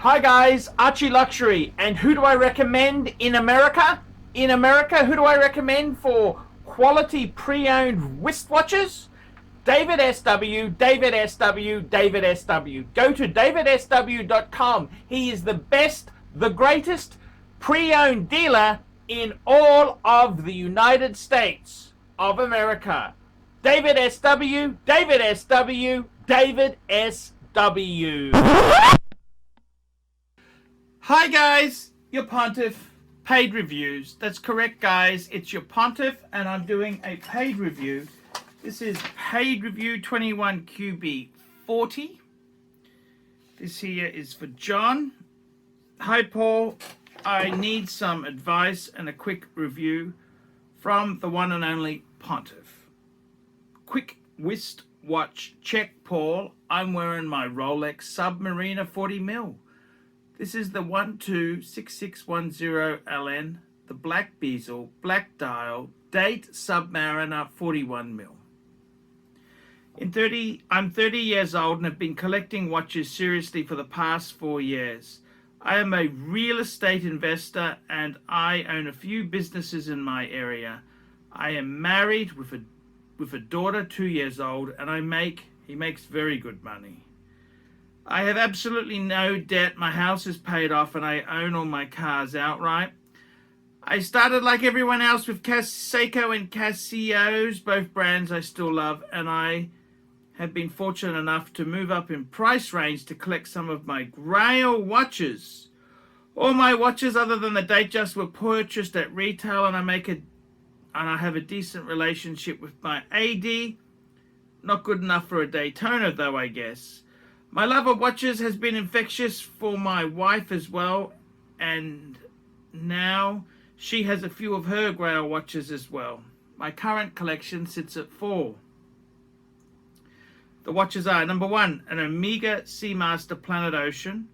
Hi guys, ArchieLuxury, and who do I recommend in America? In America, who do I recommend for quality pre-owned wristwatches? David SW, David SW, David SW. Go to davidsw.com. He is the best, the greatest pre-owned dealer in all of the United States of America. David SW, David SW, David SW. Hi guys, your Pontiff paid reviews. That's correct guys, it's your Pontiff and I'm doing a paid review. This is paid review 21QB40. This here is for John. Hi Paul, I need some advice and a quick review from the one and only Pontiff. Quick wrist watch check, Paul. I'm wearing my Rolex Submariner 40mm. This is the 126610LN, the black bezel, black dial, date Submariner 41mm. I'm 30 years old and have been collecting watches seriously for the past 4 years. I am a real estate investor and I own a few businesses in my area. I am married with a daughter 2 years old and he makes very good money. I have absolutely no debt. My house is paid off and I own all my cars outright. I started like everyone else with Seiko and Casios, both brands I still love, and I have been fortunate enough to move up in price range to collect some of my grail watches. All my watches other than the Datejust were purchased at retail, and I have a decent relationship with my AD. Not good enough for a Daytona though, I guess. My love of watches has been infectious for my wife as well, and now she has a few of her grail watches as well. My current collection sits at 4. The watches are, number 1, an Omega Seamaster Planet Ocean.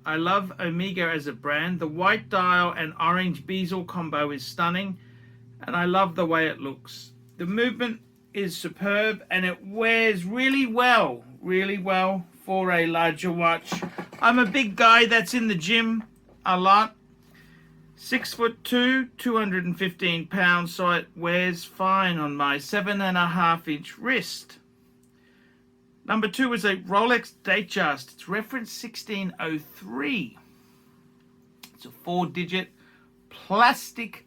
I love Omega as a brand. The white dial and orange bezel combo is stunning, and I love the way it looks. The movement is superb, and it wears really well for a larger watch. I'm a big guy that's in the gym a lot. 6'2", 215 pounds, so it wears fine on my 7.5-inch wrist. Number 2 is a Rolex Datejust. It's reference 1603. It's a 4-digit plastic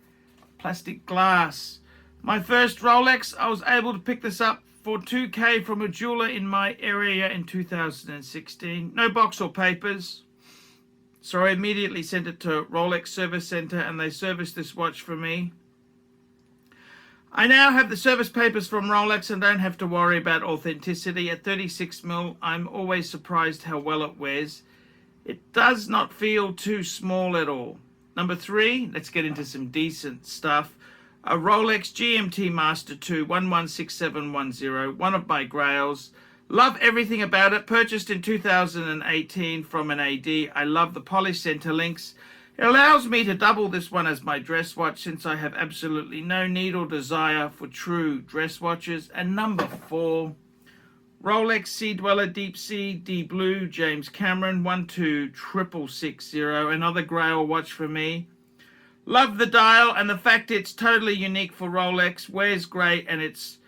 glass. My first Rolex, I was able to pick this up for $2K from a jeweler in my area in 2016. No box or papers. So I immediately sent it to Rolex Service Center and they serviced this watch for me. I now have the service papers from Rolex and don't have to worry about authenticity. At 36mm, I'm always surprised how well it wears. It does not feel too small at all. Number 3, let's get into some decent stuff. A Rolex GMT Master 2 116710, one of my grails. Love everything about it. Purchased in 2018 from an AD. I love the polish center links. It allows me to double this one as my dress watch since I have absolutely no need or desire for true dress watches. And number 4, Rolex Sea Dweller Deep Sea D Blue James Cameron 126660, another grail watch for me. Love the dial and the fact it's totally unique for Rolex. Wears great and it's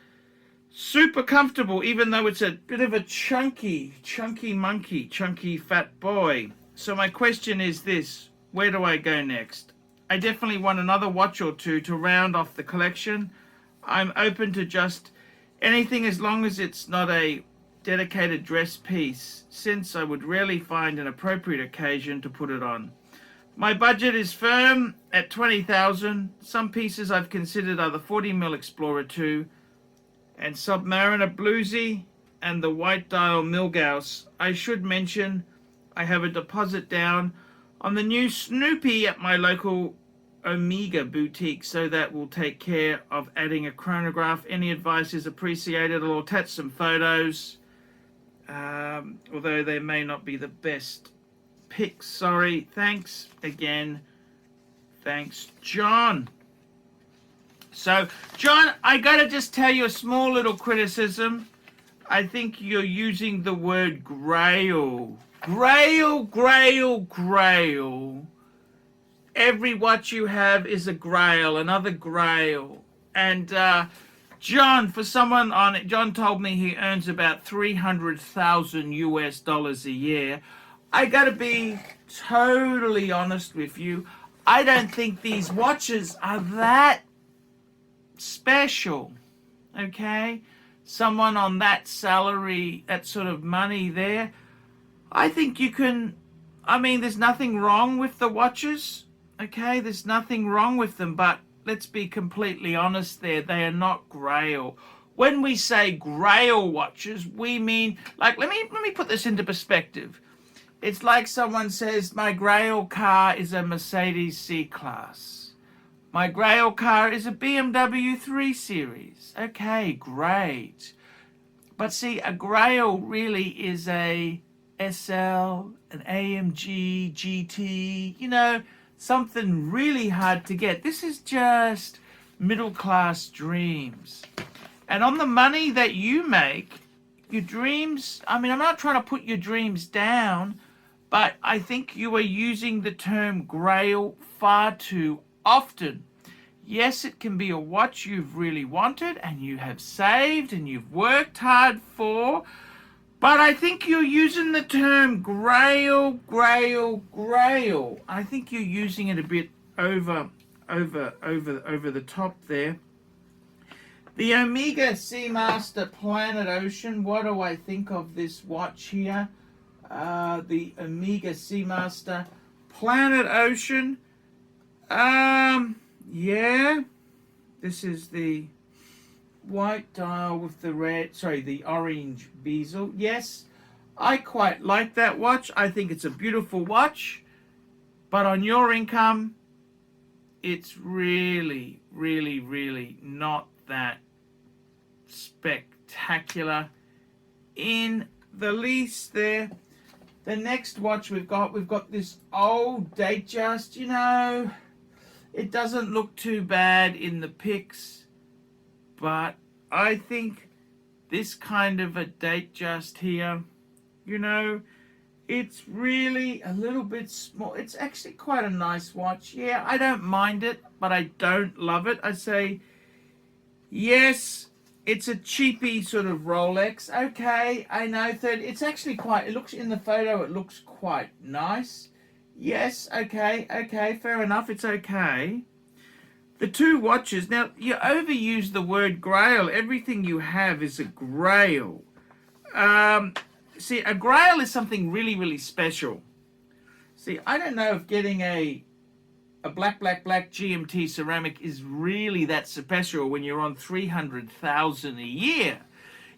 super comfortable, even though it's a bit of a chunky fat boy. So my question is this: where do I go next? I definitely want another watch or two to round off the collection. I'm open to just anything as long as it's not a dedicated dress piece, since I would rarely find an appropriate occasion to put it on. My budget is firm at $20,000. Some pieces I've considered are the 40mm Explorer 2 and Submariner Bluesy and the white dial Milgauss. I should mention I have a deposit down on the new Snoopy at my local Omega boutique, so that will take care of adding a chronograph. Any advice is appreciated. I'll attach some photos, although they may not be the best pics. Sorry. Thanks again. Thanks, John. So, John, I gotta just tell you a small little criticism. I think you're using the word grail Grail, grail, grail. Every watch you have is a grail, another grail. And John, for someone on it, John told me he earns about 300,000 US dollars a year. I gotta be totally honest with you. I don't think these watches are that special. Okay? Someone on that salary, that sort of money there, I think you can, I mean, there's nothing wrong with the watches. Okay, there's nothing wrong with them, but let's be completely honest there, they are not grail. When we say grail watches, we mean, like, let me put this into perspective. It's like someone says, my grail car is a Mercedes C-Class. My grail car is a BMW 3 Series. Okay, great. But see, a grail really is a SL, an AMG, GT, you know, something really hard to get. This is just middle class dreams. And on the money that you make, your dreams, I mean, I'm not trying to put your dreams down, but I think you are using the term grail far too often. Yes, it can be a watch you've really wanted and you have saved and you've worked hard for, but I think you're using the term grail, grail, grail. I think you're using it a bit over the top there. The Omega Seamaster Planet Ocean. What do I think of this watch here? The Omega Seamaster Planet Ocean. Yeah. This is the white dial with the the orange bezel. Yes, I quite like that watch. I think it's a beautiful watch, but on your income, it's really, really, really not that spectacular in the least there. The next watch we've got this old Datejust, you know, it doesn't look too bad in the pics. But I think this kind of a Datejust here, you know, it's really a little bit small. It's actually quite a nice watch. Yeah, I don't mind it, but I don't love it. I say, yes, it's a cheapy sort of Rolex. Okay, I know that it's actually quite, it looks in the photo, it looks quite nice. Yes, okay, fair enough, it's okay. The two watches, now you overuse the word grail. Everything you have is a grail. See, a grail is something really, really special. See, I don't know if getting a black GMT ceramic is really that special when you're on 300,000 a year.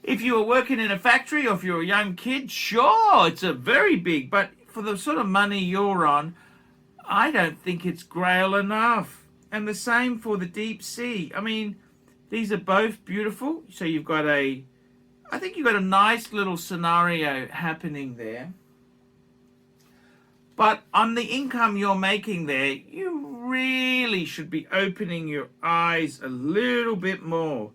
If you were working in a factory or if you're a young kid, sure, it's a very big, but for the sort of money you're on, I don't think it's grail enough. And the same for the deep sea. I mean, these are both beautiful. So you've got I think you've got a nice little scenario happening there. But on the income you're making there, you really should be opening your eyes a little bit more.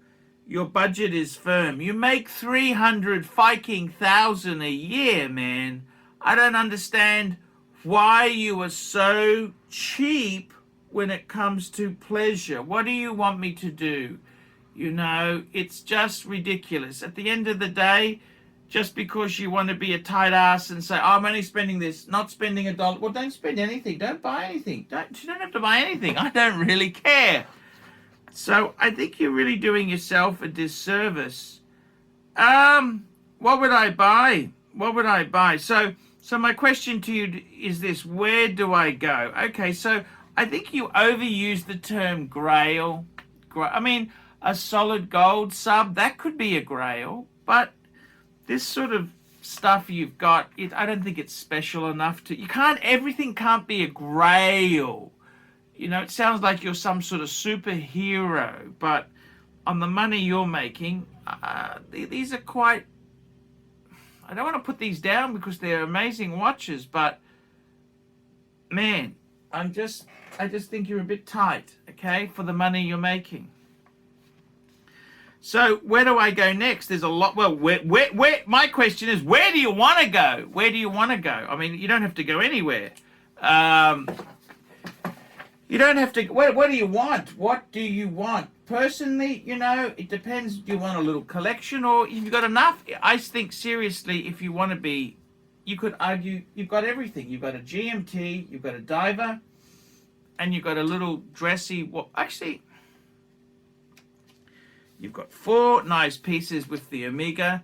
Your budget is firm. You make 300,000 a year, man. I don't understand why you are so cheap when it comes to pleasure. What do you want me to do? You know, it's just ridiculous. At the end of the day, just because you want to be a tight ass and say, oh, I'm only spending this, not spending $1. Well, don't spend anything. Don't buy anything. You don't have to buy anything. I don't really care. So I think you're really doing yourself a disservice. What would I buy? What would I buy? So my question to you is this: where do I go? Okay, so I think you overuse the term grail. I mean, a solid gold sub, that could be a grail, but this sort of stuff you've got, I don't think it's special enough to, everything can't be a grail. You know, it sounds like you're some sort of superhero, but on the money you're making, these are quite, I don't want to put these down because they're amazing watches, but man, I just think you're a bit tight, okay, for the money you're making. So where do I go next? There's a lot. Well, where my question is, where do you want to go? Where do you want to go? I mean, you don't have to go anywhere. You don't have to. What do you want? What do you want? Personally, you know, it depends. Do you want a little collection, or you've got enough? I think seriously, if you want to be, you could argue you've got everything. You've got a GMT, you've got a diver, and you've got a little dressy. Well, actually, you've got 4 nice pieces with the Omega.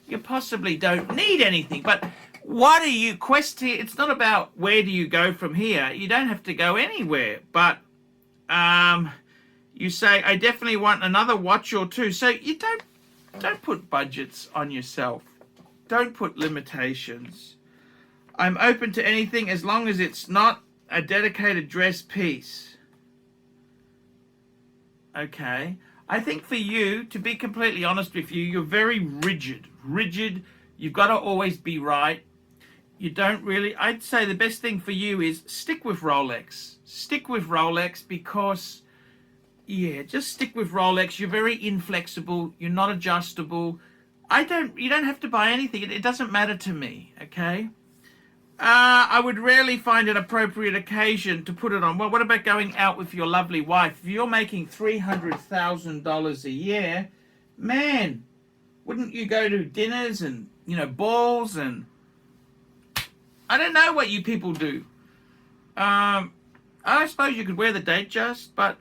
You possibly don't need anything, but what are you questing? It's not about where do you go from here. You don't have to go anywhere, but you say, I definitely want another watch or two. So you don't put budgets on yourself. Don't put limitations. I'm open to anything as long as it's not a dedicated dress piece. Okay. I think for you, to be completely honest with you, you're very rigid. You've got to always be right. You don't really, I'd say the best thing for you is stick with Rolex. Stick with Rolex because, yeah, just stick with Rolex. You're very inflexible. You're not adjustable. You don't have to buy anything. It doesn't matter to me, okay? I would rarely find an appropriate occasion to put it on. Well, what about going out with your lovely wife? If you're making $300,000 a year, man, wouldn't you go to dinners and, you know, balls and I don't know what you people do. I suppose you could wear the date just, but,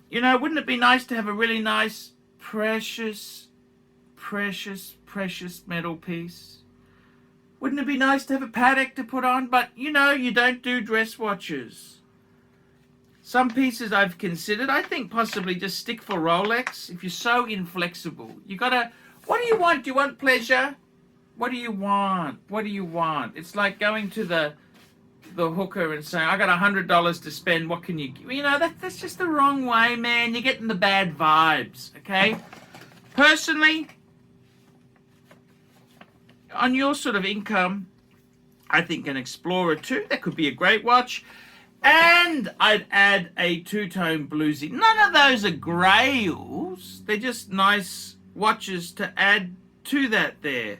you know, wouldn't it be nice to have a really nice, precious metal piece? Wouldn't it be nice to have a Patek to put on? But, you know, you don't do dress watches. Some pieces I've considered, I think possibly just stick for Rolex. If you're so inflexible, you gotta, what do you want? Do you want pleasure? What do you want? What do you want? It's like going to the hooker and saying, I got $100 to spend, what can you give? You know, that's just the wrong way, man. You're getting the bad vibes, okay? Personally, on your sort of income, I think an Explorer 2, that could be a great watch. And I'd add a two-tone bluesy. None of those are grails. They're just nice watches to add to that there.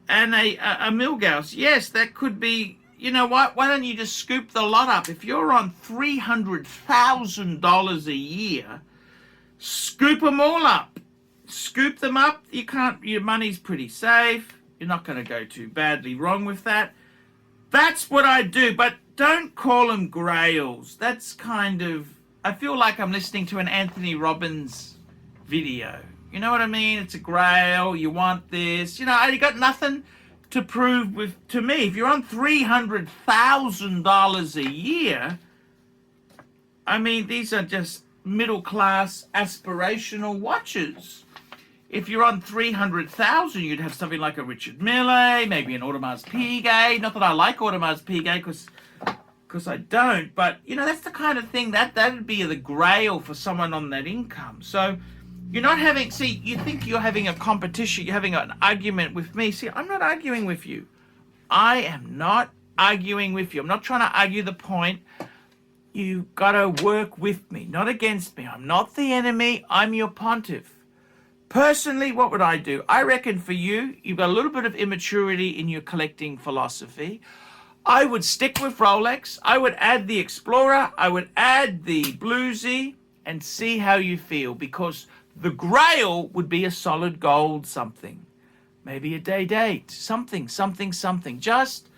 And a Milgauss, yes, that could be, you know what, why don't you just scoop the lot up? If you're on $300,000 a year, scoop them all up. Scoop them up. You can't, your money's pretty safe. You're not going to go too badly wrong with that. That's what I do, but don't call them grails. That's kind of, I feel like I'm listening to an Anthony Robbins video. You know what I mean? It's a grail. You want this. You know, you got nothing to prove with to me. If you're on $300,000 a year, I mean, these are just middle-class aspirational watches. If you're on 300,000, you'd have something like a Richard Mille, maybe an Audemars Piguet. Not that I like Audemars Piguet, because I don't. But, you know, that's the kind of thing that'd be the grail for someone on that income. So you're not having, see, you think you're having a competition, you're having an argument with me. See, I'm not arguing with you. I am not arguing with you. I'm not trying to argue the point. You've got to work with me, not against me. I'm not the enemy. I'm your pontiff. Personally, what would I do? I reckon for you, you've got a little bit of immaturity in your collecting philosophy. I would stick with Rolex. I would add the Explorer. I would add the Bluesy and see how you feel, because the grail would be a solid gold something. Maybe a day date. Something. Just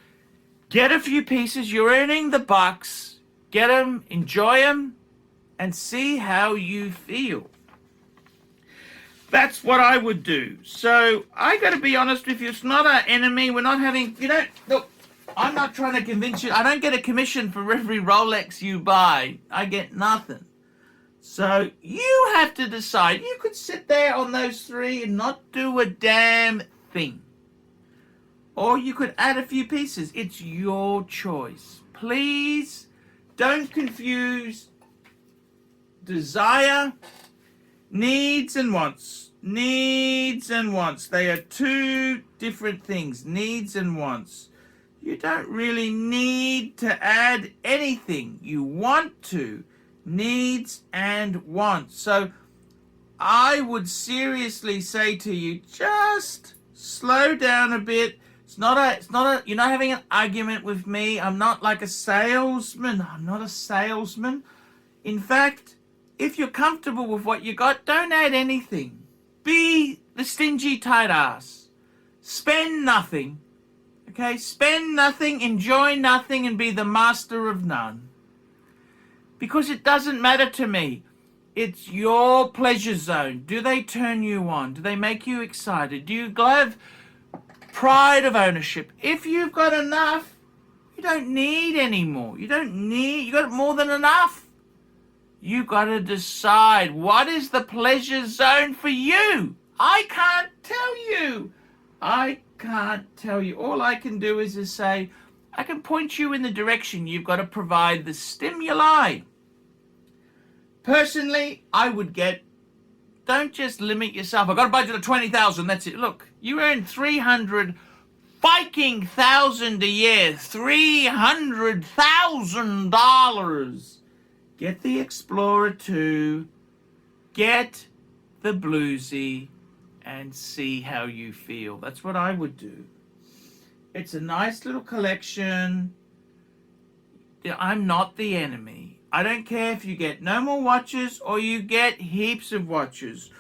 get a few pieces. You're earning the bucks. Get them, enjoy them, and see how you feel. That's what I would do. So I got to be honest with you. It's not our enemy. We're not having, you know, look, I'm not trying to convince you. I don't get a commission for every Rolex you buy. I get nothing. So you have to decide. You could sit there on those 3 and not do a damn thing. Or you could add a few pieces. It's your choice. Please don't confuse desire, needs and wants. Needs and wants. They are 2 different things. Needs and wants. You don't really need to add anything. You want to. Needs and wants. So I would seriously say to you, just slow down a bit. You're not having an argument with me. I'm not like a salesman. I'm not a salesman. In fact, if you're comfortable with what you got, don't add anything. Be the stingy tight ass. Spend nothing. Okay? Spend nothing, enjoy nothing, and be the master of none. Because it doesn't matter to me. It's your pleasure zone. Do they turn you on? Do they make you excited? Do you have pride of ownership? If you've got enough, you don't need any more. You got more than enough. You got to decide, what is the pleasure zone for you? I can't tell you. I can't tell you. All I can do is just say, I can point you in the direction. You've got to provide the stimuli. Personally, I would don't just limit yourself. I've got a budget of 20,000, that's it. Look, you earn 300 Viking thousand a year, $300,000. Get the Explorer 2, get the Bluesy, and see how you feel. That's what I would do. It's a nice little collection. I'm not the enemy. I don't care if you get no more watches or you get heaps of watches.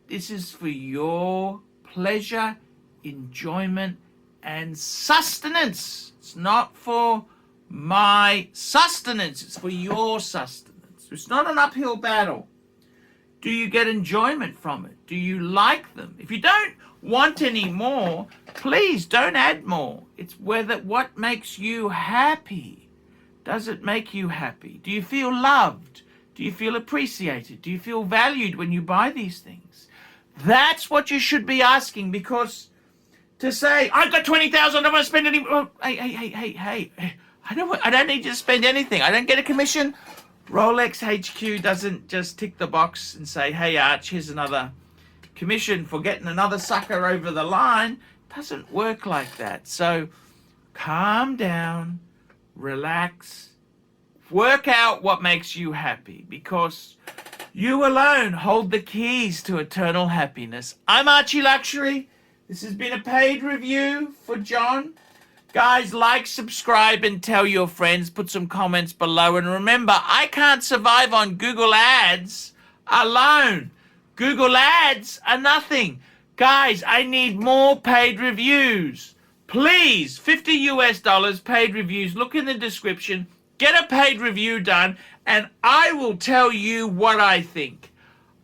This is for your pleasure, enjoyment, and sustenance. It's not for my sustenance. It's for your sustenance. It's not an uphill battle. Do you get enjoyment from it? Do you like them? If you don't want any more, please don't add more. It's what makes you happy. Does it make you happy? Do you feel loved? Do you feel appreciated? Do you feel valued when you buy these things? That's what you should be asking, because to say, I've got 20,000, I don't want to spend any more. Hey. I don't need you to spend anything. I don't get a commission. Rolex HQ doesn't just tick the box and say, hey, Arch, here's another commission for getting another sucker over the line. It doesn't work like that. So calm down. Relax, work out what makes you happy, because you alone hold the keys to eternal happiness. I'm ArchieLuxury. This has been a paid review for John. Guys, like, subscribe, and tell your friends. Put some comments below. And remember, I can't survive on Google Ads alone. Google Ads are nothing. Guys, I need more paid reviews. Please, $50 paid reviews. Look in the description. Get a paid review done, and I will tell you what I think.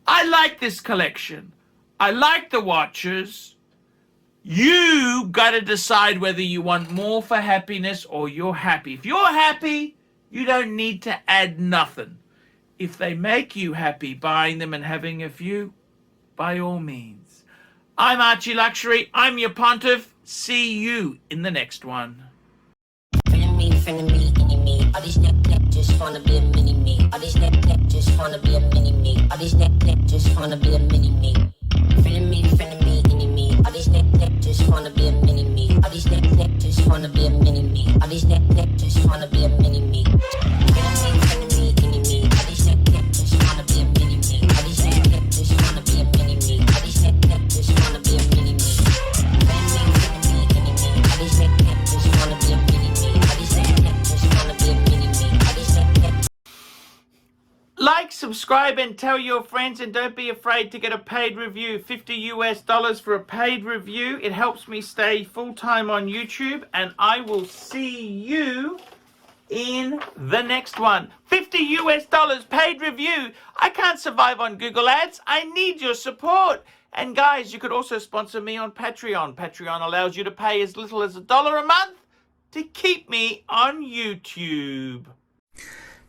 I like this collection. I like the watches. You got to decide whether you want more for happiness or you're happy. If you're happy, you don't need to add nothing. If they make you happy buying them and having a few, by all means. I'm ArchieLuxury. I'm your pontiff. See you in the next one. Feeling me, all these neck just wanna be a mini me. All these neck just wanna be a mini me. All these neck just wanna be a mini me. Feeling me, all these neck just wanna be a mini me. All these neck just wanna be a mini me. All these neck just wanna be a mini me. Feeling me, all these neck just wanna be a mini me. All these neck just wanna be a mini me. All these neck just wanna be a mini me. Like, subscribe, and tell your friends, and don't be afraid to get a paid review. $50 for a paid review. It helps me stay full-time on YouTube, and I will see you in the next one. $50 paid review. I can't survive on Google Ads. I need your support. And guys, you could also sponsor me on Patreon. Patreon allows you to pay as little as $1 a month to keep me on YouTube.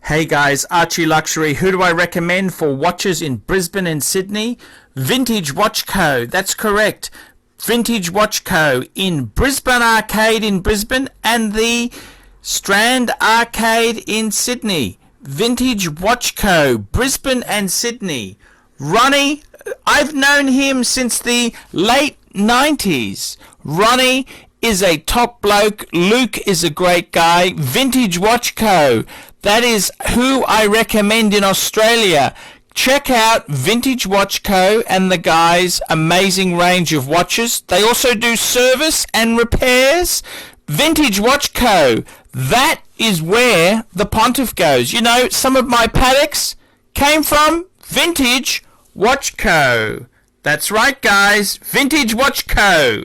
Hey guys, ArchieLuxury. Who do I recommend for watches in Brisbane and Sydney? Vintage Watch Co. That's correct. Vintage Watch Co. in Brisbane Arcade in Brisbane and the Strand Arcade in Sydney. Vintage Watch Co. Brisbane and Sydney. Ronnie, I've known him since the late 90s. Ronnie is a top bloke. Luke is a great guy. Vintage Watch Co. That is who I recommend in Australia. check out Vintage Watch Co. and the guys' amazing range of watches. They also do service and repairs. Vintage Watch Co. That is where the Pontiff goes. You know, some of my Pateks came from Vintage Watch Co. That's right, guys. Vintage Watch Co.